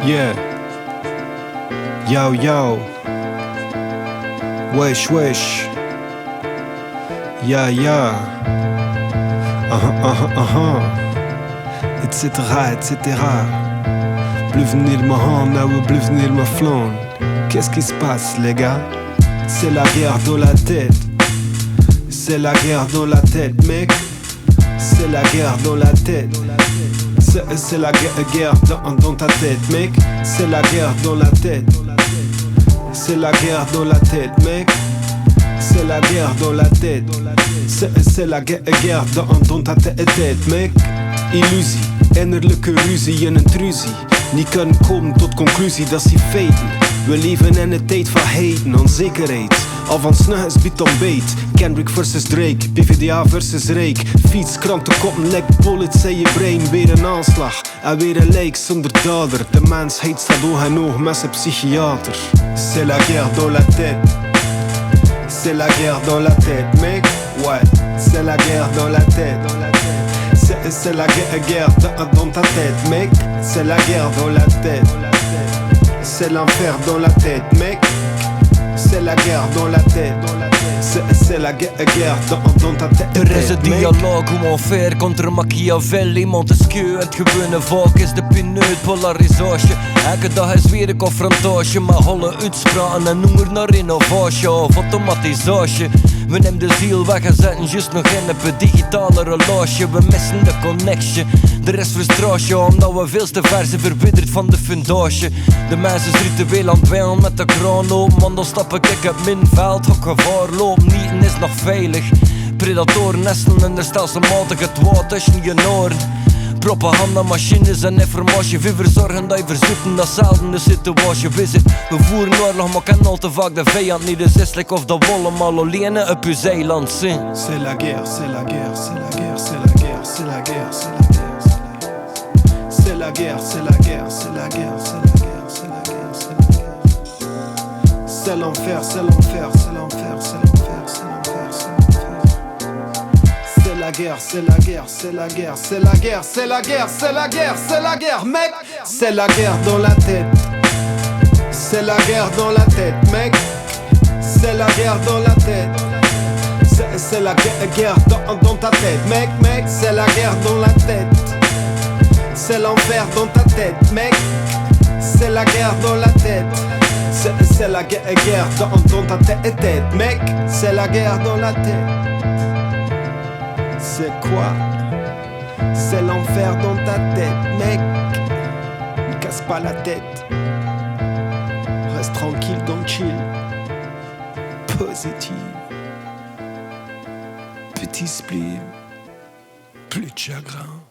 Yeah. Yo, yo. Wesh, wesh. Ya, ya. Etc, etc. Blevenir me hand, ouwe blevenir me flan. Qu'est-ce qui se passe, les gars? C'est la guerre dans la tête. C'est la guerre dans la tête, mec. C'est la guerre dans la tête. C'est la guerre dans ta tête, mec. C'est la guerre dans la tête. C'est la guerre dans la tête, mec. C'est la guerre dans la tête. C'est la guerre dans ta tête, mec. Illusie, innerlijke ruzie en intrusie. Niet kan komen tot conclusie dat ze feiten. We leven in een tijd van haten, onzekerheid. Al van snuggens biedt ontbijt. Kendrick versus Drake, PvdA versus Rijk. Fiets, krantenkoppen, lek, bullets in je brein. Weer een aanslag en weer een lijk zonder dader. De mensheid staat oog en oog met zijn psychiater. C'est la guerre dans la tête. C'est la guerre dans la tête, mec. Ouais, c'est la guerre dans la tête. C'est la guerre dans ta tête, mec. C'est la guerre dans la tête. C'est l'enfer dans la tête, mec. C'est la guerre dans la tête. C'est la guerre dans ta tête. Er is een dialoog om onfair contra Machiavelli. Montesquieu, het gewone volk is de pineut, polarisatie. Elke dag is weer een confrontatie. Maar holle uitspraken en noem er naar innovatie of automatisatie. We nemen de ziel weg en zetten just nog in op een digitale relatie. We missen de connection. Er is frustratie omdat we veel te ver zijn verbitterd van de fundatie. De mensen is ritueel aan het wijlen met de kraan open. Want dan stap ik het minveld, ook gevaar loop. Nieten is nog veilig. Predatoren nestelen en er stelselmatig het water tussen je oren. Propaganda, machines en informatie. We verzorgen dat je verzoeken dat zelden de situatie visit. We voeren oorlog, maar kennen al te vaak de vijand niet. Dus is like of dat we allemaal alleen op uw zeiland zijn. C'est la guerre, c'est la guerre, c'est la guerre, c'est la guerre, c'est la guerre, c'est la guerre, c'est la guerre, c'est la guerre, c'est la guerre, c'est la guerre, c'est la guerre, c'est la guerre. C'est l'enfer, c'est l'enfer, c'est l'enfer, c'est l'enfer, c'est l'enfer, c'est l'enfer. C'est la guerre, c'est la guerre, c'est la guerre, c'est la guerre, c'est la guerre, c'est la guerre, c'est la guerre, mec. C'est la guerre dans la tête. C'est la guerre dans la tête, mec. C'est la guerre dans la tête. C'est la guerre dans ta tête, mec, mec. C'est la guerre dans la tête. C'est l'enfer dans ta tête, mec. C'est la guerre dans la tête. C'est la guerre dans ta tête, mec. C'est la guerre dans la tête. C'est quoi? C'est l'enfer dans ta tête, mec. Ne casse pas la tête. Reste tranquille, don't chill. Positive. Petit spleen. Plus de chagrin.